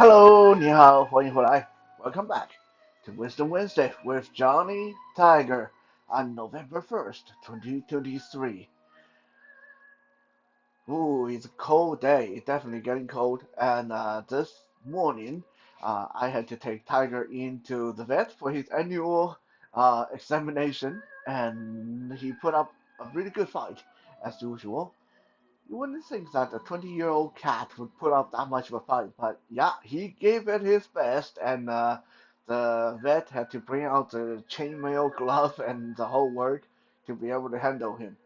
Hello，你好，欢迎回来，Welcome back to Wisdom Wednesday with Johnny Tiger on November 1st, 2023. Ooh, it's a cold day. It's definitely getting cold. And this morning, I had to take Tiger into the vet for his annual examination, and he put up a really good fight, as usual. You wouldn't think that a 20-year-old cat would put up that much of a fight, but yeah, he gave it his best, and the vet had to bring out the chainmail glove and the whole work to be able to handle him.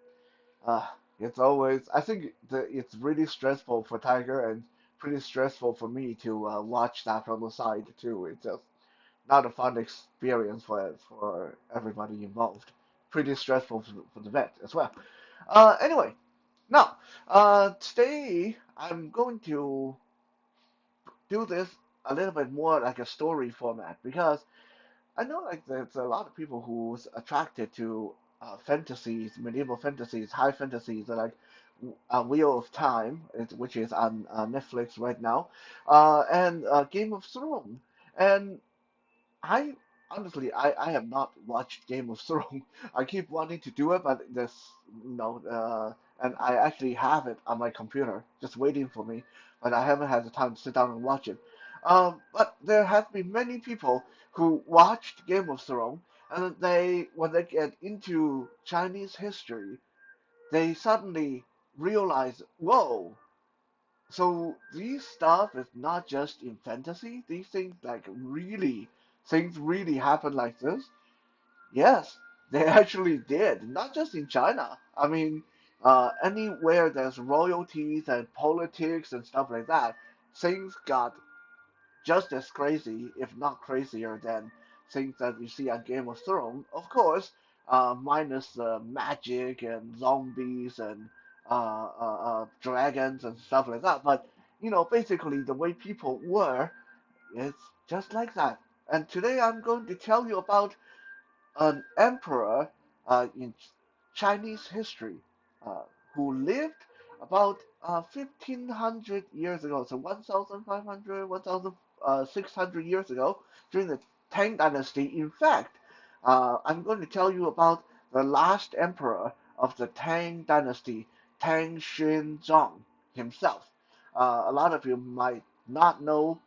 Uh, it's always, I think it's really stressful for Tiger and pretty stressful for me to watch that from the side too. It's just not a fun experience for everybody involved. Pretty stressful for the vet as well. Anyway, now, today I'm going to do this a little bit more like a story format because I know like there's a lot of people who's attracted to fantasies, medieval fantasies, high fantasies, like Wheel of Time, which is on Netflix right now, and Game of Thrones. And I honestly, I have not watched Game of Thrones. I keep wanting to do it, but there's and I actually have it on my computer, just waiting for me, but I haven't had the time to sit down and watch it. But there have been many people who watched Game of Thrones, and when they get into Chinese history, they suddenly realize, whoa, so these stuff is not just in fantasy. These things things really happen like this. Yes, they actually did. Not just in China. I mean, anywhere there's royalties and politics and stuff like that, things got just as crazy, if not crazier, than things that we see on Game of Thrones. Of course, minus the magic and zombies and dragons and stuff like that. But basically the way people were, it's just like that. And today I'm going to tell you about an emperor in Chinese history uh, who lived about 1500 years ago, so 1500, 1600 years ago during the Tang dynasty. In fact, I'm going to tell you about the last emperor of the Tang dynasty, Tang Xuanzong himself. A lot of you might not know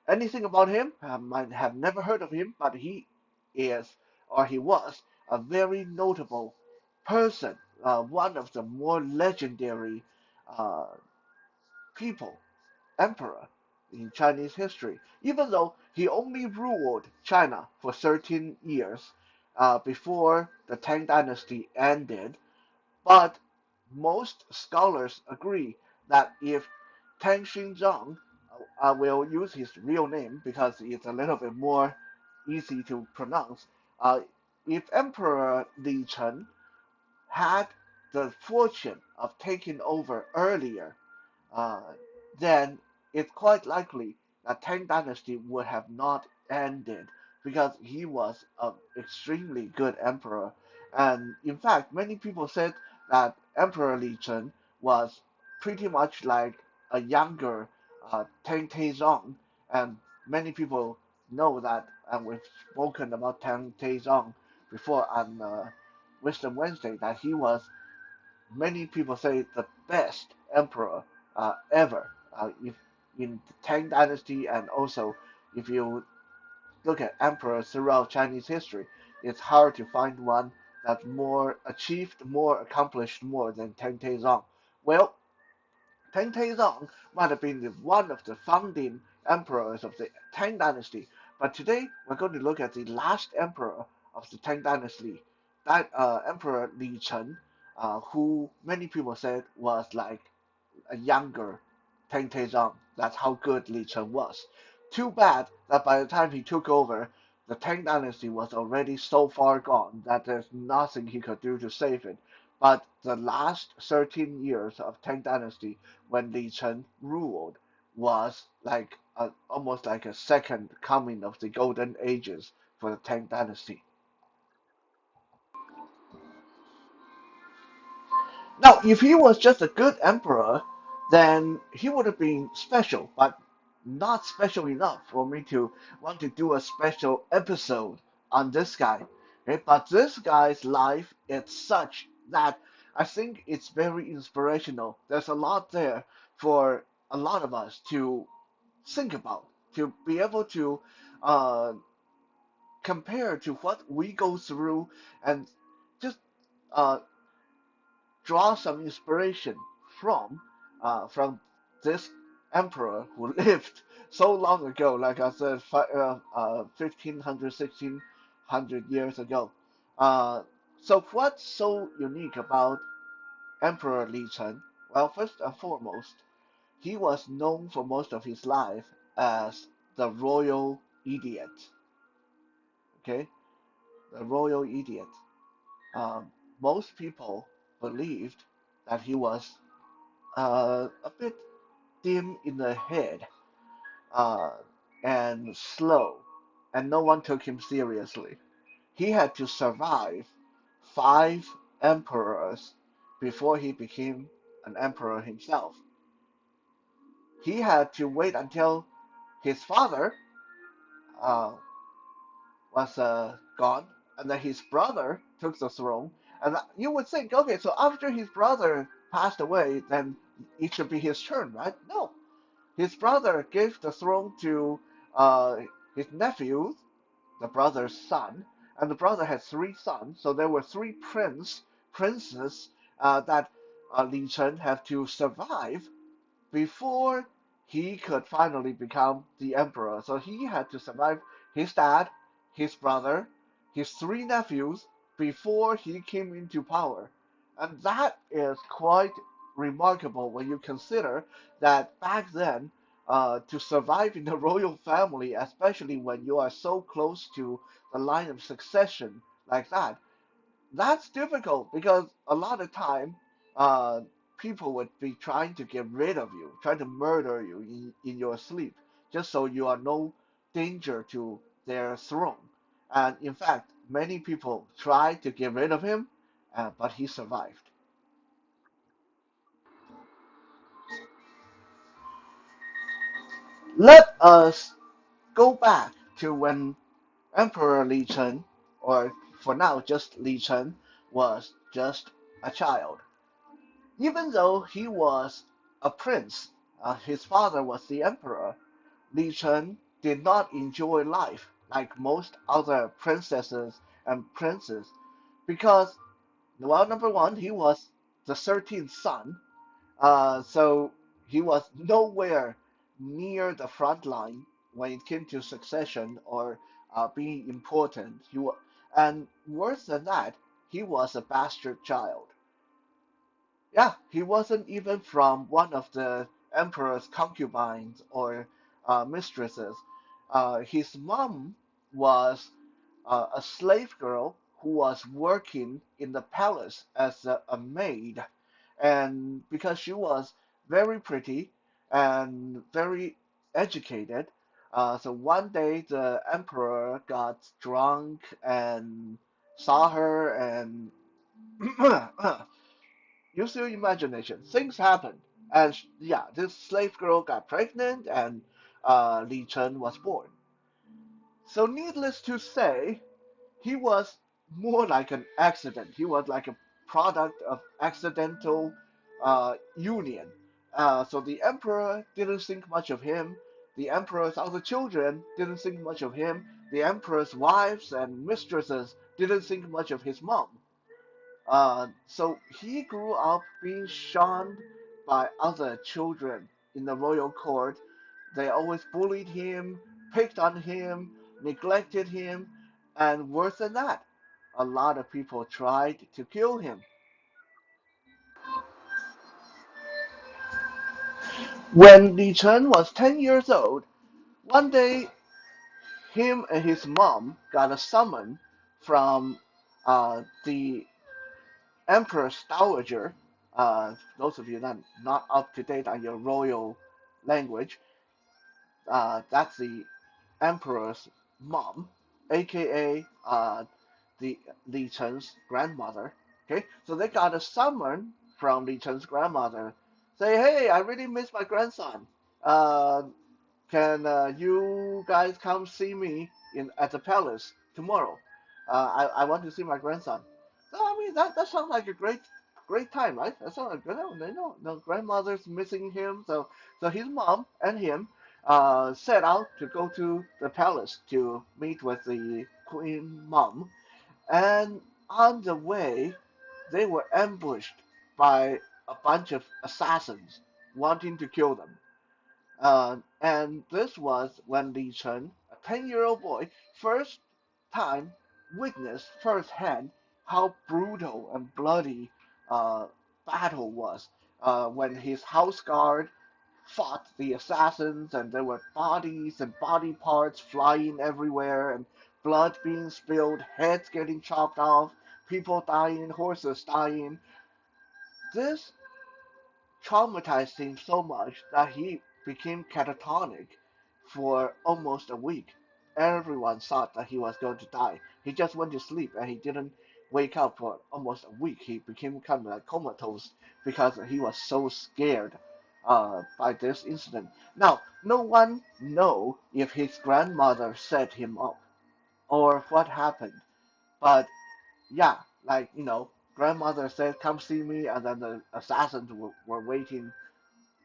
anything about him, might have never heard of him, but he is, or he was, a very notable person, one of the more legendary uh, people, emperor in Chinese history, even though he only ruled China for 13 years before the Tang dynasty ended. But most scholars agree that if Tang Xinzhang, I will use his real name because it's a little bit more easy to pronounce. Uh, if Emperor Li Chen had the fortune of taking over earlier, uh, then it's quite likely that Tang Dynasty would have not ended because he was an extremely good emperor. And in fact, many people said that Emperor Li Chen was pretty much like a younger Tang Taizong, and many people know that, and we've spoken about Tang Taizong before on Wisdom Wednesday, that he was, many people say, the best emperor ever. If in the Tang Dynasty, and also if you look at emperors throughout Chinese history, it's hard to find one that more achieved, more accomplished more than Tang Taizong. Well, Tang Taizong might have been one of the founding emperors of the Tang Dynasty, but today we're going to look at the last emperor of the Tang Dynasty, that Emperor Li Chen, who many people said was like a younger Tang Taizong. That's how good Li Chen was. Too bad that by the time he took over, the Tang Dynasty was already so far gone that there's nothing he could do to save it. But the last 13 years of Tang Dynasty, when Li Chen ruled, was like almost like a second coming of the golden ages for the Tang Dynasty. Now, if he was just a good emperor, then he would have been special. But not special enough for me to want to do a special episode on this guy. Okay? But this guy's life is such that I think it's very inspirational. There's a lot there for a lot of us to think about, to be able to uh, compare to what we go through and just uh, draw some inspiration from from this emperor who lived so long ago, like I said, 1500, 1600 years ago. Uh, so what's so unique about Emperor Li Chen? Well, first and foremost, he was known for most of his life as the royal idiot. Okay, the royal idiot. Most people believed that he was a bit dim in the head, uh, and slow, and no one took him seriously. He had to survive five emperors before he became an emperor himself. He had to wait until his father uh, was gone, and then his brother took the throne. And you would think, okay, so after his brother passed away, then it should be his turn, right? No, his brother gave the throne to uh, his nephew, the brother's son, and the brother had three sons, so there were three princes that Li Chen had to survive before he could finally become the emperor. So he had to survive his dad, his brother, his three nephews before he came into power. And that is quite remarkable when you consider that back then, to survive in the royal family, especially when you are so close to the line of succession like that, that's difficult because a lot of time uh, people would be trying to get rid of you, trying to murder you in your sleep, just so you are no danger to their throne. And in fact, many people tried to get rid of him, but he survived. Let us go back to when Emperor Li Chen, or for now just Li Chen, was just a child. Even though he was a prince, his father was the emperor, Li Chen did not enjoy life like most other princesses and princes because, well, number one, he was the 13th son, so he was nowhere near the front line when it came to succession or being important. And worse than that, he was a bastard child. Yeah, he wasn't even from one of the emperor's concubines or mistresses. His mom was a slave girl who was working in the palace as a maid. And because she was very pretty and very educated, so one day the emperor got drunk and saw her and use your imagination. Things happened, and yeah, this slave girl got pregnant, and Li Chen was born. So, needless to say, he was more like an accident. He was like a product of accidental union. So the emperor didn't think much of him. The emperor's other children didn't think much of him. The emperor's wives and mistresses didn't think much of his mom. So he grew up being shunned by other children in the royal court. They always bullied him, picked on him, neglected him, and worse than that, a lot of people tried to kill him. When Li Chen was 10 years old, one day him and his mom got a summon from the Empress Dowager. Those of you that are not up to date on your royal language, that's the emperor's mom, aka the Li Chen's grandmother. Okay, so they got a summon from Li Chen's grandmother. Say, hey, I really miss my grandson. Uh, can you guys come see me in at the palace tomorrow? I want to see my grandson. So I mean that sounds like a great time, right? That sounds like the grandmother's missing him, so his mom and him set out to go to the palace to meet with the queen mom, and on the way they were ambushed by a bunch of assassins wanting to kill them. And this was when Li Chen, a 10-year-old boy, first time witnessed firsthand how brutal and bloody uh, battle was. When his house guard fought the assassins, and there were bodies and body parts flying everywhere, and blood being spilled, heads getting chopped off, people dying, horses dying. This traumatized him so much that he became catatonic for almost a week. Everyone thought that he was going to die. He just went to sleep and he didn't wake up for almost a week. He became kind of like comatose because he was so scared by this incident. Now, no one know if his grandmother set him up or what happened, but yeah, like grandmother said, "Come see me," and then the assassins were waiting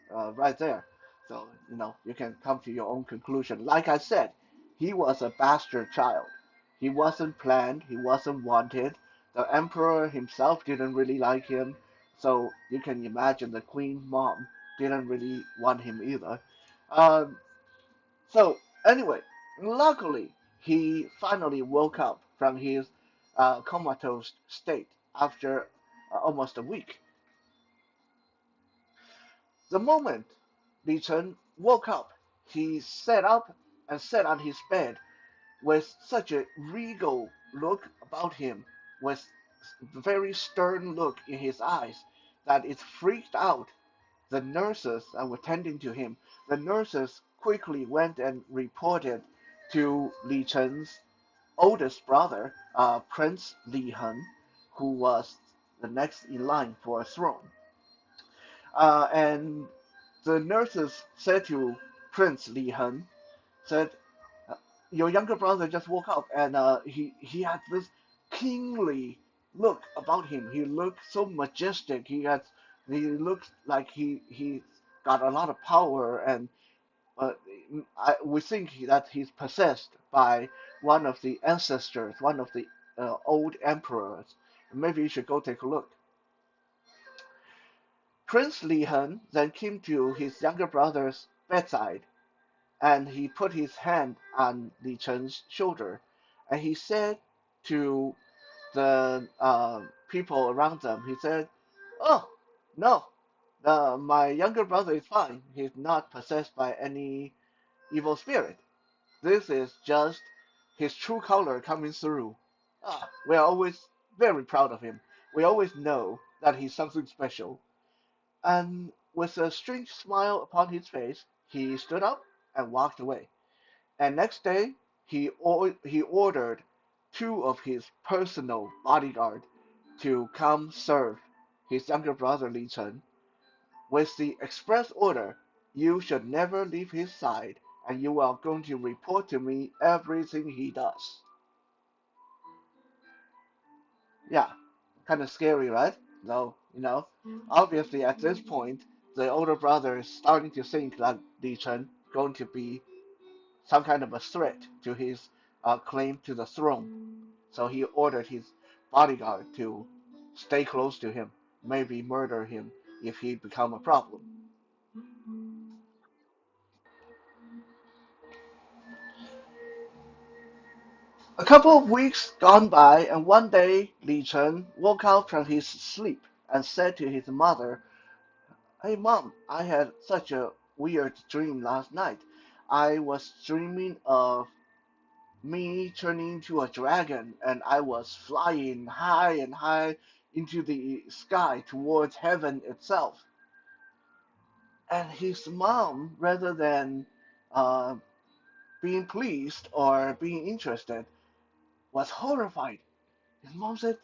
right there. So, you can come to your own conclusion. Like I said, he was a bastard child. He wasn't planned, he wasn't wanted. The emperor himself didn't really like him. So you can imagine the queen mom didn't really want him either. Um, so, anyway, luckily, he finally woke up from his comatose state after almost a week. The moment Li Chen woke up, he sat up and sat on his bed with such a regal look about him, with a very stern look in his eyes, that it freaked out the nurses that were tending to him. The nurses quickly went and reported to Li Chen's oldest brother, Prince Li Hen, who was the next in line for a throne. And the nurses said to Prince Li Hen, said, uh, "Your younger brother just woke up, and he had this kingly look about him. He looked so majestic. He looks like he got a lot of power, and uh, we think that he's possessed by one of the ancestors, one of the old emperors. Maybe you should go take a look." Prince Li Hen then came to his younger brother's bedside, and he put his hand on Li Chen's shoulder, and he said to the people around them, he said, "Oh, no, my younger brother is fine. He's not possessed by any evil spirit. This is just his true color coming through. We're always very proud of him. We always know that he's something special." And with a strange smile upon his face, he stood up and walked away. And next day, he ordered two of his personal bodyguard to come serve his younger brother Li Chen with the express order, "You should never leave his side, and you are going to report to me everything he does." Yeah, kind of scary, right? No, obviously at this point, the older brother is starting to think that Li Chen going to be some kind of a threat to his claim to the throne. So he ordered his bodyguard to stay close to him, maybe murder him if he become a problem. A couple of weeks gone by, and one day Li Chen woke up from his sleep and said to his mother, "Hey mom, I had such a weird dream last night. I was dreaming of me turning into a dragon, and I was flying high and high into the sky towards heaven itself." And his mom, rather than uh, being pleased or being interested, was horrified. His mom said,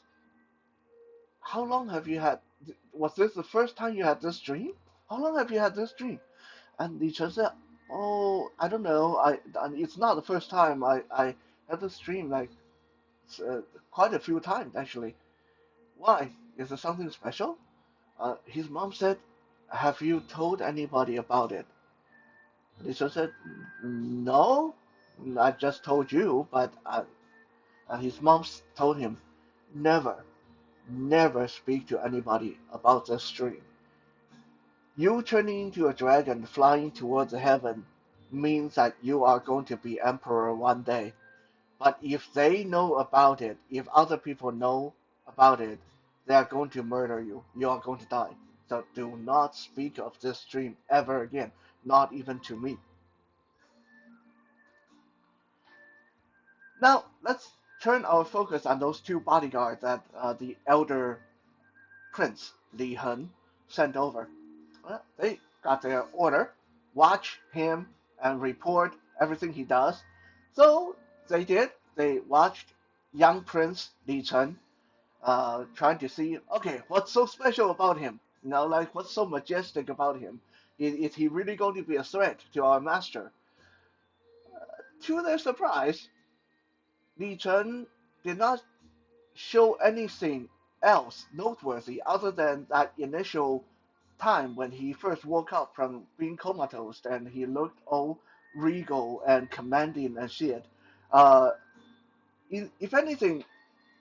"How long have you had? Was this the first time you had this dream? How long have you had this dream?" And Li Chen said, Oh, I don't know. And it's not the first time I had this dream, like uh, quite a few times actually. Why? Is there something special? His mom said, "Have you told anybody about it?" Lisa said, "No, I just told you." But and his mom told him, "Never, never speak to anybody about this dream. You turning into a dragon flying towards heaven means that you are going to be emperor one day. But if they know about it, if other people know about it, they are going to murder you. You are going to die. So do not speak of this dream ever again, not even to me." Now, let's turn our focus on those two bodyguards that the elder prince Li Hen sent over. Well, they got their order, watch him and report everything he does. So they did. They watched young Prince Li Chen, trying to see, okay, what's so special about him? Like what's so majestic about him? Is he really going to be a threat to our master? To their surprise, Li Chen did not show anything else noteworthy other than that initial time when he first woke up from being comatose and he looked all regal and commanding and shit. Uh, if anything,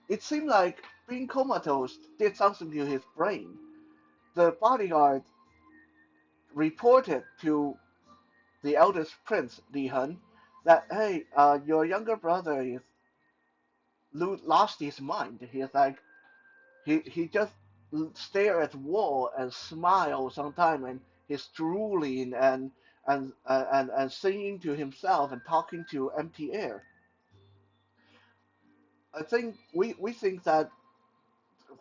it seemed like being comatose did something to his brain. The bodyguard reported to the eldest prince, Li Hen, that, hey, your younger brother is lost his mind. He's like, he just stare at the wall and smile sometimes, and he's drooling and singing to himself and talking to empty air. I think we think that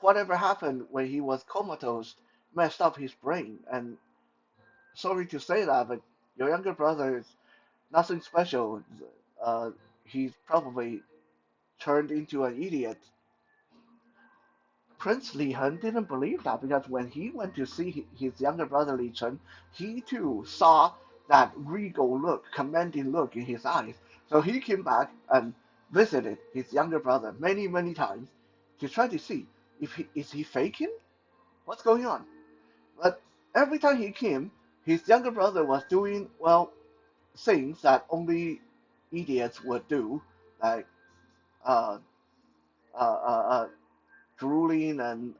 whatever happened when he was comatose messed up his brain. And sorry to say that, but your younger brother is nothing special. Uh, he's probably turned into an idiot. Prince Li Hen didn't believe that because when he went to see his younger brother Li Chen, he too saw that regal look, commanding look in his eyes. So he came back and visited his younger brother many, many times to try to see if he is he faking? What's going on? But every time he came, his younger brother was doing, well, things that only idiots would do, like uh, uh, uh, uh, drooling and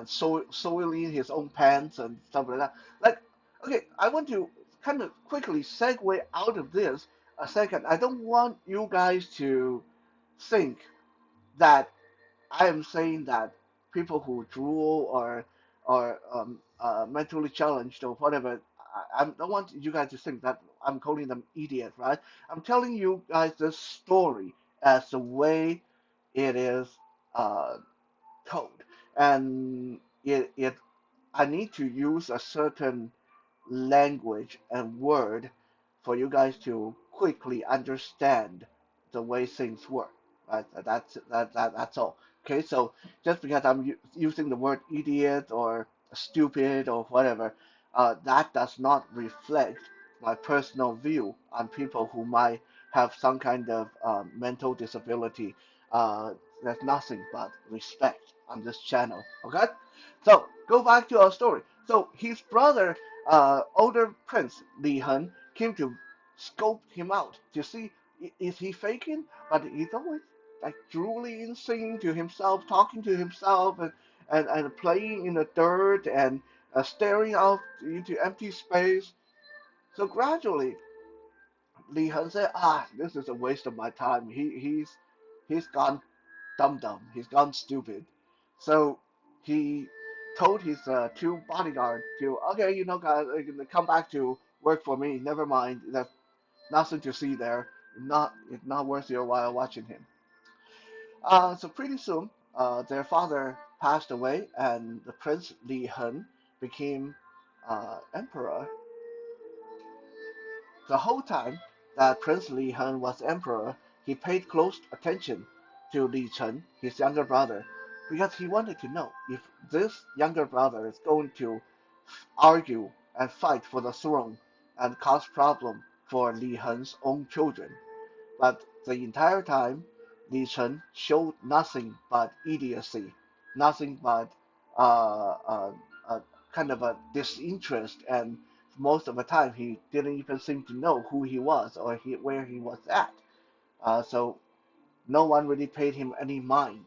soiling his own pants and stuff like that. Like, okay, I want to kind of quickly segue out of this a second. I don't want you guys to think that I am saying that people who drool or mentally challenged or whatever. I don't want you guys to think that I'm calling them idiots, right? I'm telling you guys this story as the way it is uh, code, and it I need to use a certain language and word for you guys to quickly understand the way things work. Right? That's all. Okay, so just because I'm using the word idiot or stupid or whatever, that does not reflect my personal view on people who might have some kind of mental disability. Uh, there's nothing but respect on this channel. Okay, so go back to our story. So his brother, older prince Li Hen, came to scope him out to see is he faking, but he's always like drooling, singing to himself, talking to himself, and playing in the dirt and staring out into empty space. So gradually, Li Hen said, "Ah, this is a waste of my time. He's gone dumb. He's gone stupid." So he told his two bodyguards to, okay, guys, come back to work for me. Never mind. There's nothing to see there. It's not worth your while watching him. So pretty soon, their father passed away, and the Prince Li Hen became emperor. The whole time that Prince Li Hen was emperor, he paid close attention to Li Chen, his younger brother, because he wanted to know if this younger brother is going to argue and fight for the throne and caused problem for Li Hen's own children. But the entire time, Li Chen showed nothing but idiocy, nothing but uh, uh, uh, kind of a disinterest, and most of the time he didn't even seem to know who he was or where he was at. So no one really paid him any mind.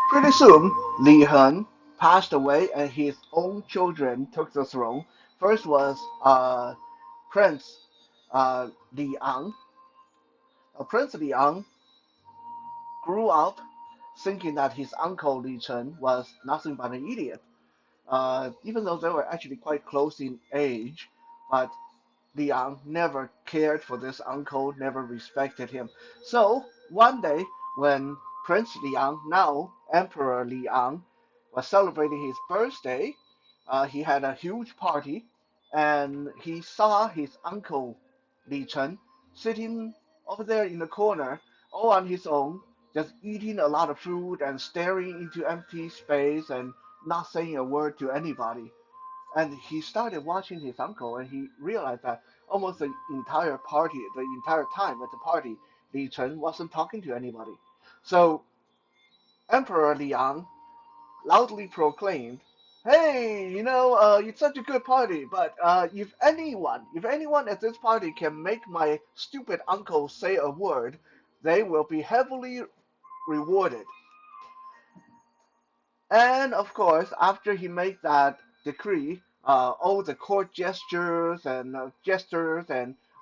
Pretty soon, Li Hen passed away, and his own children took the throne. First was Prince Liang. Prince Liang grew up thinking that his uncle Li Chen was nothing but an idiot. Even though they were actually quite close in age, but Liang never cared for this uncle, never respected him. So one day, when Prince Liang, now Emperor Liang, was celebrating his birthday, he had a huge party, and he saw his uncle Li Chen sitting over there in the corner, all on his own, just eating a lot of food and staring into empty space and not saying a word to anybody. And he started watching his uncle, and he realized that almost the entire party, the entire time at the party, Li Chen wasn't talking to anybody. So Emperor Liang loudly proclaimed, "Hey, it's such a good party, but if anyone at this party can make my stupid uncle say a word, they will be heavily rewarded." And of course, after he made that decree, all the court gestures and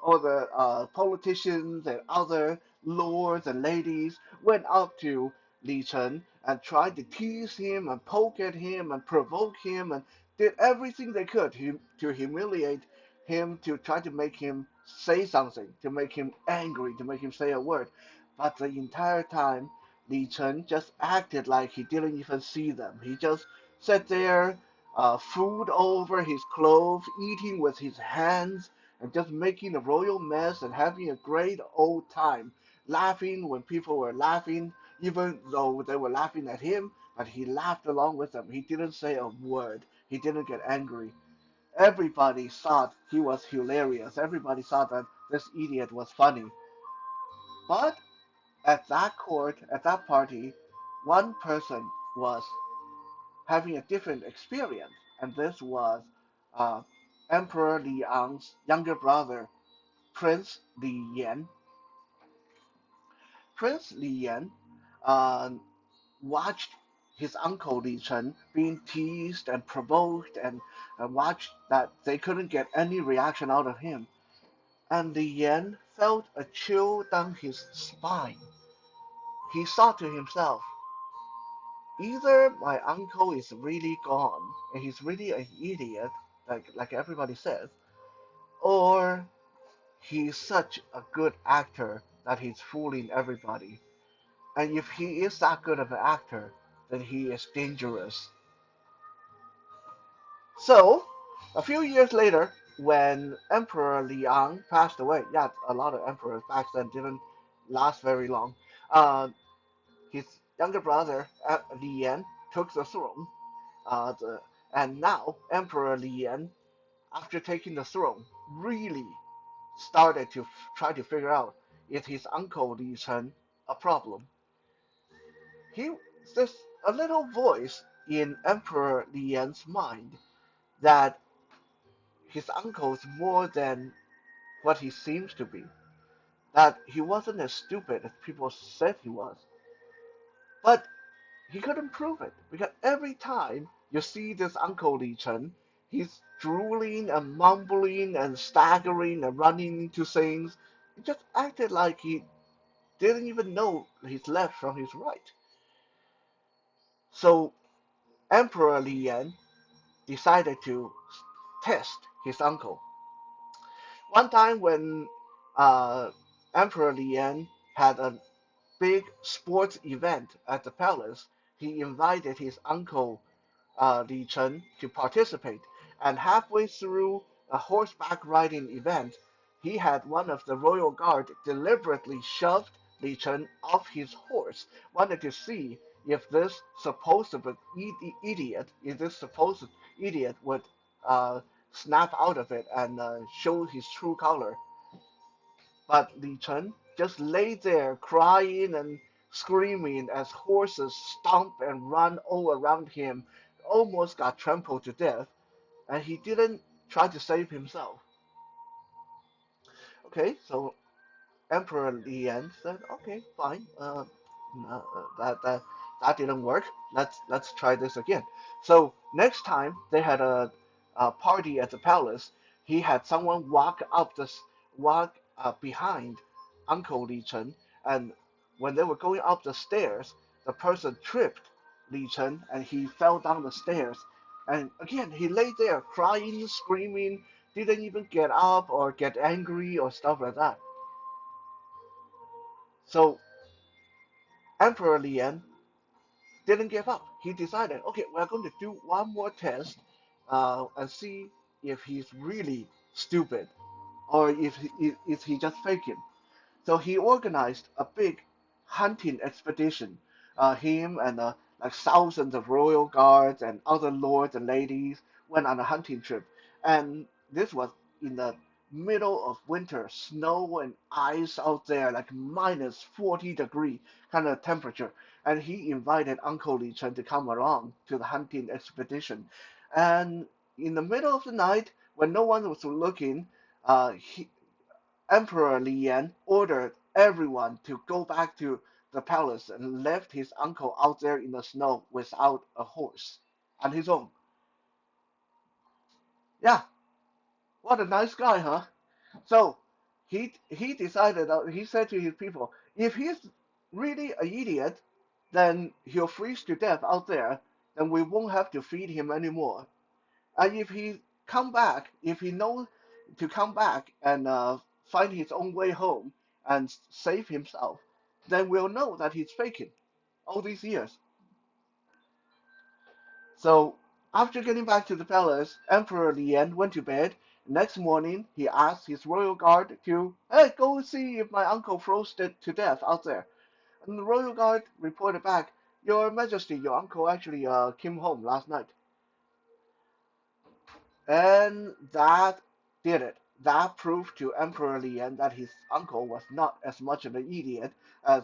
all the politicians and other lords and ladies went up to Li Chen and tried to tease him and poke at him and provoke him and did everything they could to humiliate him, to try to make him say something, to make him angry, to make him say a word. But the entire time, Li Chen just acted like he didn't even see them. He just sat there, food all over his clothes, eating with his hands, and just making a royal mess and having a great old time, laughing when people were laughing, even though they were laughing at him, but he laughed along with them. He didn't say a word. He didn't get angry. Everybody thought he was hilarious. Everybody thought that this idiot was funny. But at that court, at that party, one person was having a different experience, and this was uh, Emperor Liang's younger brother, Prince Li Yan. Prince Li Yan uh, watched his uncle Li Chen being teased and provoked, and watched that they couldn't get any reaction out of him. And Li Yan felt a chill down his spine. He thought to himself, either my uncle is really gone and he's really an idiot, like everybody says, or he's such a good actor that he's fooling everybody. And if he is that good of an actor, then he is dangerous. So, a few years later, when Emperor Liang passed away, yeah, a lot of emperors back then didn't last very long. Uh, his younger brother Lian took the throne, uh, the, and now Emperor Lian, after taking the throne, really started to try to figure out, is his uncle Li Chen a problem? He There's a little voice in Emperor Lian's mind that his uncle is more than what he seems to be. That he wasn't as stupid as people said he was. But he couldn't prove it because every time you see this Uncle Li Chen, he's drooling and mumbling and staggering and running into things. He just acted like he didn't even know his left from his right. So Emperor Li Yan decided to test his uncle. One time when uh, Emperor Li Yan had a big sports event at the palace, he invited his uncle Li Chen to participate. And halfway through a horseback riding event, he had one of the royal guard deliberately shoved Li Chen off his horse, wanted to see if this supposed idiot, if this supposed idiot would uh, snap out of it and show his true color. But Li Chen just lay there crying and screaming as horses stomp and run all around him, almost got trampled to death, and he didn't try to save himself. Okay, so Emperor Lian said, "Okay, fine. That didn't work. Let's try this again." So next time they had a party at the palace, he had someone walk behind Uncle Li Chen, and when they were going up the stairs, the person tripped Li Chen, and he fell down the stairs. And again, he lay there crying, screaming, didn't even get up or get angry or stuff like that. So Emperor Lian didn't give up. He decided, okay, we're going to do one more test and see if he's really stupid or if he just faking. So he organized a big hunting expedition. Him and like thousands of royal guards and other lords and ladies went on a hunting trip. And this was in the middle of winter, snow and ice out there, like minus 40-degree kind of temperature. And he invited Uncle Li Chen to come along to the hunting expedition. And in the middle of the night, when no one was looking, he, Emperor Lian ordered everyone to go back to the palace and left his uncle out there in the snow without a horse on his own. Yeah, what a nice guy, huh? So he decided he said to his people, if he's really an idiot, then he'll freeze to death out there. Then we won't have to feed him anymore. And if he knows to come back and find his own way home and save himself, then we'll know that he's faking all these years. So after getting back to the palace, Emperor Lian went to bed. Next morning, he asked his royal guard to, hey, go see if my uncle froze to death out there. And the royal guard reported back, Your Majesty, your uncle actually came home last night. And that did it. That proved to Emperor Lian that his uncle was not as much of an idiot as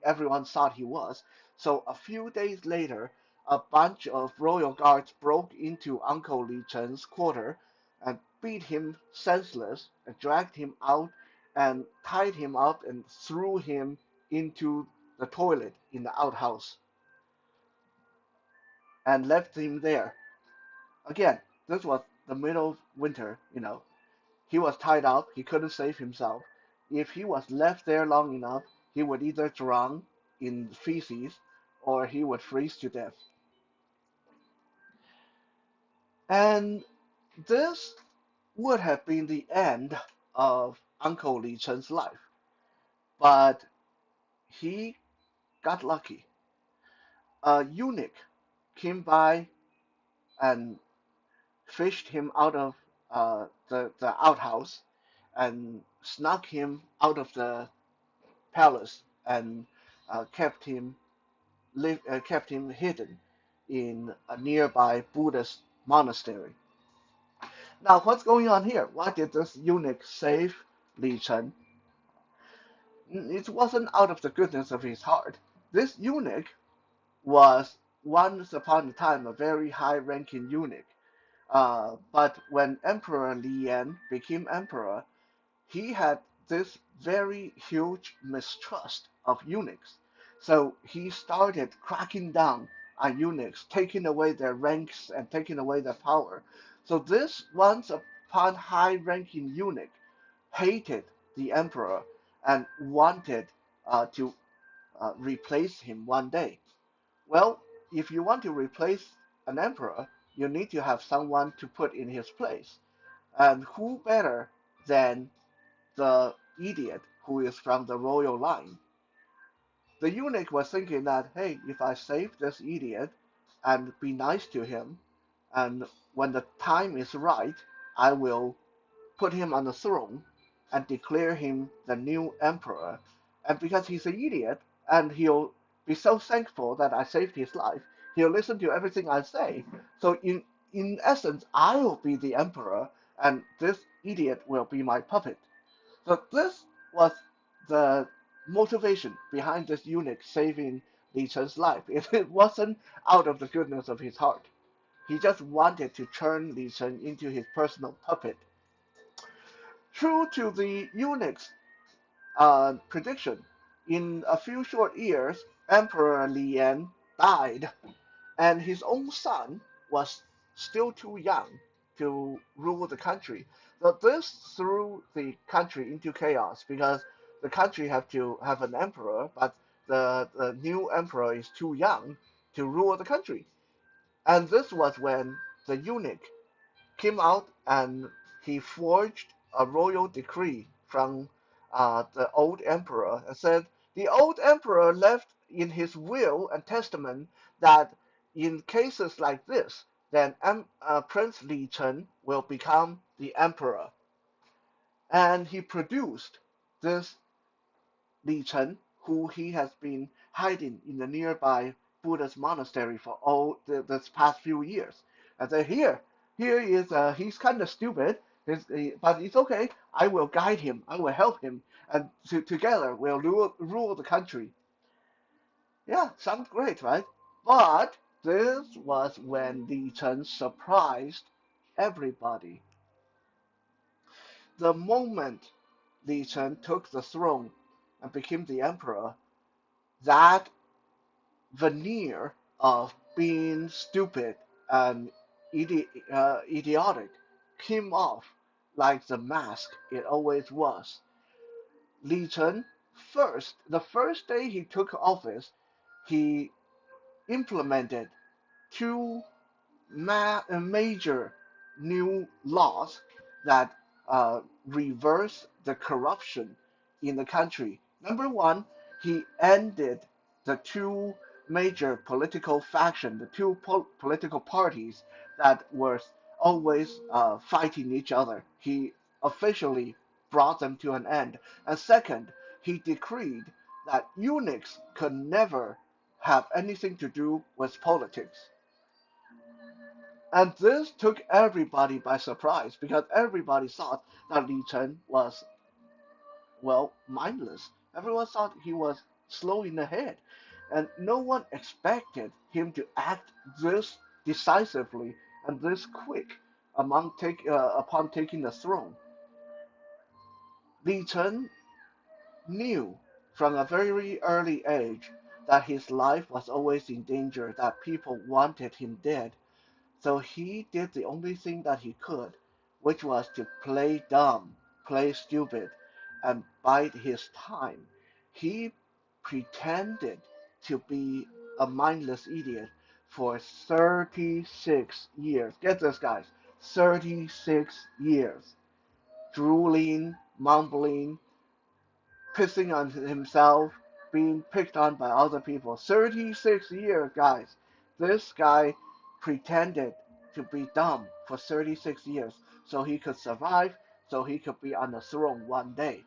everyone thought he was. So a few days later, a bunch of royal guards broke into Uncle Li Chen's quarter and beat him senseless and dragged him out and tied him up and threw him into the toilet in the outhouse and left him there. Again, this was the middle of winter. He was tied up, he couldn't save himself. If he was left there long enough, he would either drown in feces or he would freeze to death. And this would have been the end of Uncle Li Chen's life. But he got lucky. A eunuch came by and fished him out of the outhouse and snuck him out of the palace and kept kept him hidden in a nearby Buddhist monastery. Now, what's going on here? Why did this eunuch save Li Chen? It wasn't out of the goodness of his heart. This eunuch was once upon a time a very high-ranking eunuch. But when Emperor Lian became emperor, he had this very huge mistrust of eunuchs. So he started cracking down on eunuchs, taking away their ranks and taking away their power. So this once upon high ranking eunuch hated the emperor and wanted to replace him one day. Well, if you want to replace an emperor, you need to have someone to put in his place. And who better than the idiot who is from the royal line? The eunuch was thinking that, hey, if I save this idiot and be nice to him, and when the time is right, I will put him on the throne and declare him the new emperor. And because he's an idiot, and he'll be so thankful that I saved his life. He'll listen to everything I say. So in essence, I will be the emperor, and this idiot will be my puppet. So this was the motivation behind this eunuch saving Li Chen's life. It wasn't out of the goodness of his heart. He just wanted to turn Li Chen into his personal puppet. True to the eunuch's prediction, in a few short years, Emperor Lian died, and his own son was still too young to rule the country. So this threw the country into chaos because the country have to have an emperor, but the new emperor is too young to rule the country. And this was when the eunuch came out and he forged a royal decree from the old emperor and said the old emperor left in his will and testament that in cases like this, then Prince Li Chen will become the emperor. And he produced this Li Chen, who he has been hiding in the nearby Buddhist monastery for all this past few years. And say, here he is. He's kind of stupid, but it's okay. I will guide him. I will help him, and together we'll rule the country. Yeah, sounds great, right? But this was when Li Chen surprised everybody. The moment Li Chen took the throne and became the emperor, that veneer of being stupid and idiotic came off like the mask it always was. Li Chen the first day he took office, he implemented two major new laws that reverse the corruption in the country. Number one, he ended the two major political factions, the two political parties that were always fighting each other. He officially brought them to an end. And second, he decreed that eunuchs could never have anything to do with politics. And this took everybody by surprise because everybody thought that Li Chen was, well, mindless. Everyone thought he was slow in the head. And no one expected him to act this decisively and this quick upon taking the throne. Li Chen knew from a very early age that his life was always in danger, that people wanted him dead. So he did the only thing that he could, which was to play dumb, play stupid, and bide his time. He pretended to be a mindless idiot for 36 years. Get this, guys, 36 years. Drooling, mumbling, pissing on himself, being picked on by other people. 36 years, guys. This guy pretended to be dumb for 36 years so he could survive, so he could be on the throne one day.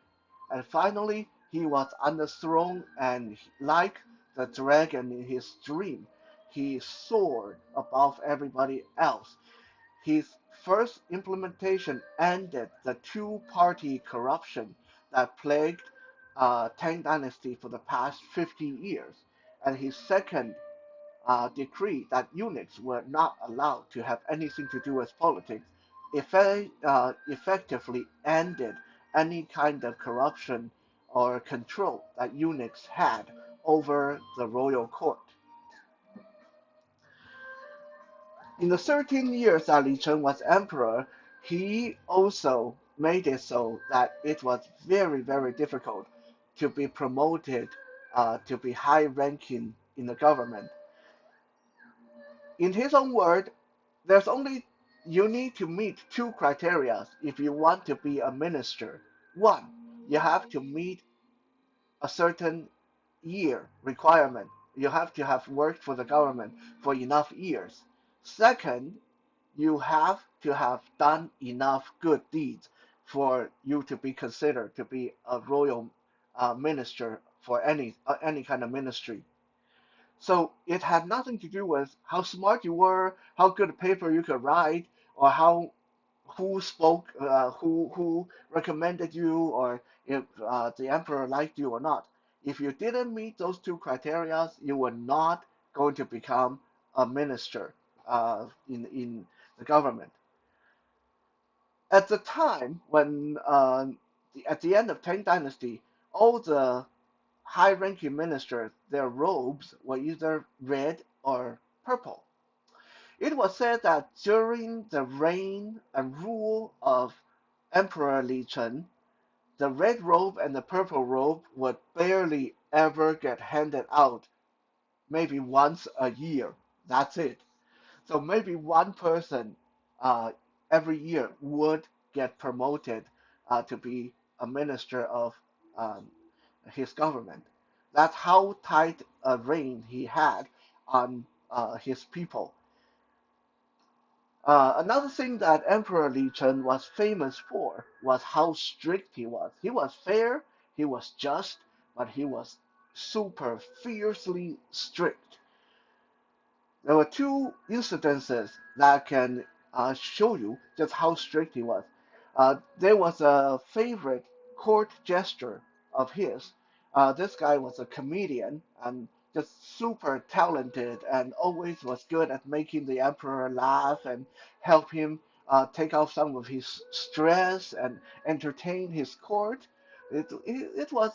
And finally, he was on the throne, and like the dragon in his dream, he soared above everybody else. His first implementation ended the two-party corruption that plagued Tang dynasty for the past 50 years, and his second decree that eunuchs were not allowed to have anything to do with politics effectively ended any kind of corruption or control that eunuchs had over the royal court. In the 13 years that Li Chen was emperor, he also made it so that it was very, very difficult to be promoted to be high ranking in the government. In his own word, there's only you need to meet two criteria if you want to be a minister. One, you have to meet a certain year requirement. You have to have worked for the government for enough years. Second, you have to have done enough good deeds for you to be considered to be a royal minister for any kind of ministry. So it had nothing to do with how smart you were, how good a paper you could write, or how who spoke, who recommended you, or if the emperor liked you or not. If you didn't meet those two criteria, you were not going to become a minister in the government. At the time when at the end of Tang Dynasty, all the high-ranking ministers, their robes were either red or purple. It was said that during the reign and rule of Emperor Li Chen, the red robe and the purple robe would barely ever get handed out, maybe once a year. That's it. So maybe one person uh, every year would get promoted to be a minister of um, his government. That's how tight a reign he had on his people. Another thing that Emperor Li Chen was famous for was how strict he was. He was fair, he was just, but he was super fiercely strict. There were two incidences that can show you just how strict he was. There was a favorite court gesture of his. This guy was a comedian and just super talented and always was good at making the emperor laugh and help him take off some of his stress and entertain his court. It was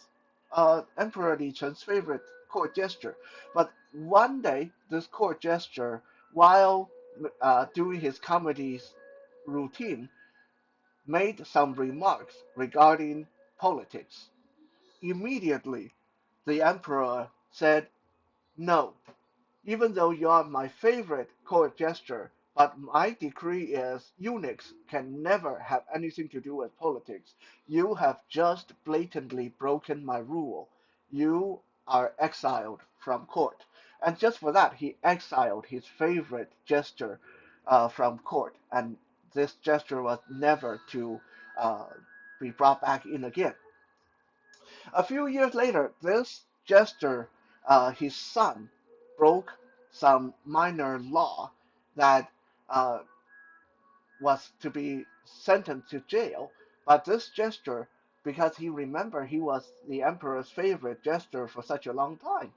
Emperor Li Chen's favorite court gesture. But one day, this court gesture, while doing his comedy routine, made some remarks regarding politics. Immediately, the emperor said, "No, even though you are my favorite court gesture, but my decree is eunuchs can never have anything to do with politics. You have just blatantly broken my rule. You are exiled from court." And just for that, he exiled his favorite gesture from court. And this gesture was never to uh, be brought back in again. A few years later, this jester, his son, broke some minor law that uh, was to be sentenced to jail. But this jester, because he remembered he was the emperor's favorite jester for such a long time,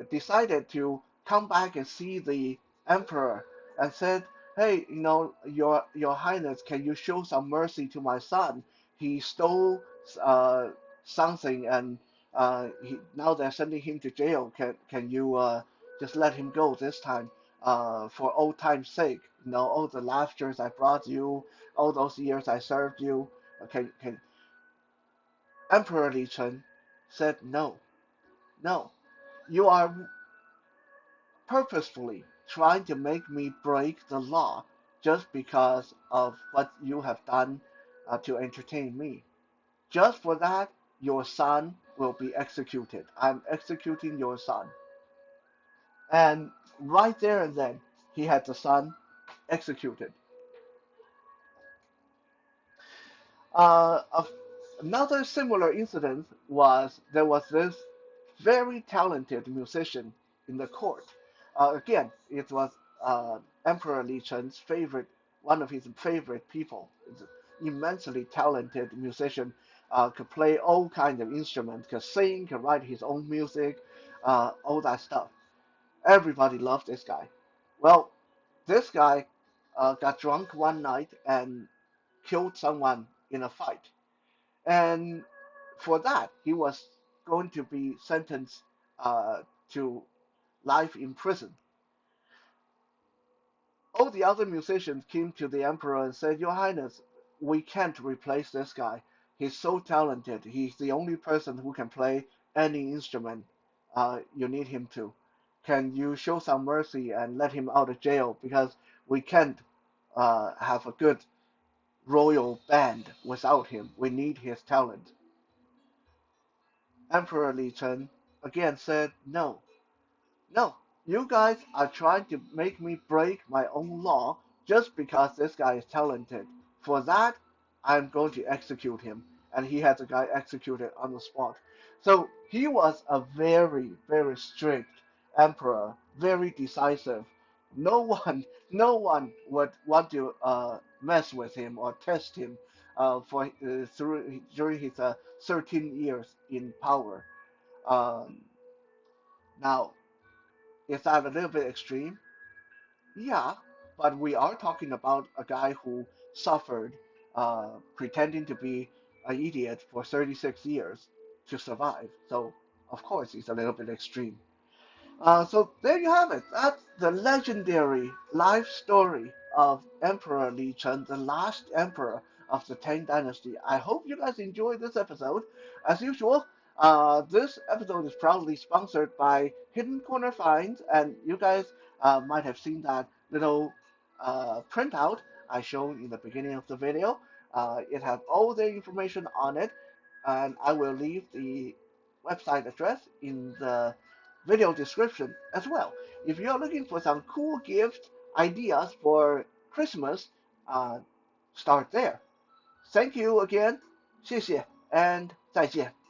decided to come back and see the emperor and said, "Hey, your Highness, can you show some mercy to my son? He stole uh, something, and now they're sending him to jail. Can you just let him go this time?" For old time's sake, all the laughters I brought you, all those years I served you. Can Emperor Li Chen said no, no. You are purposefully trying to make me break the law just because of what you have done to entertain me. Just for that, your son will be executed. I'm executing your son. And right there and then, he had the son executed. Uh, Another similar incident was there was this very talented musician in the court. Again, it was Emperor Li Chen's favorite, one of his favorite people. It's an immensely talented musician, could play all kinds of instruments, could sing, could write his own music, all that stuff. Everybody loved this guy. Well, this guy got drunk one night and killed someone in a fight. And for that, he was going to be sentenced to life in prison. All the other musicians came to the emperor and said, "Your Highness, we can't replace this guy. He's so talented. He's the only person who can play any instrument you need him to. Can you show some mercy and let him out of jail? Because we can't have a good royal band without him. We need his talent." Emperor Li Chen again said, "No, no, you guys are trying to make me break my own law just because this guy is talented. For that, I'm going to execute him." And he had the guy executed on the spot. So he was a very, very strict emperor, very decisive. No one, no one would want to mess with him or test him through during his 13 years in power. Um, Now, is that a little bit extreme? Yeah, but we are talking about a guy who suffered pretending to be an idiot for 36 years to survive. So, of course, it's a little bit extreme. So there you have it. That's the legendary life story of Emperor Li Chen, the last emperor of the Tang dynasty. I hope you guys enjoyed this episode. As usual, this episode is proudly sponsored by Hidden Corner Finds, and you guys might have seen that little printout I showed in the beginning of the video. It has all the information on it, and I will leave the website address in the video description as well. If you're looking for some cool gift ideas for Christmas, uh, start there. Thank you again, 谢谢 and 再见。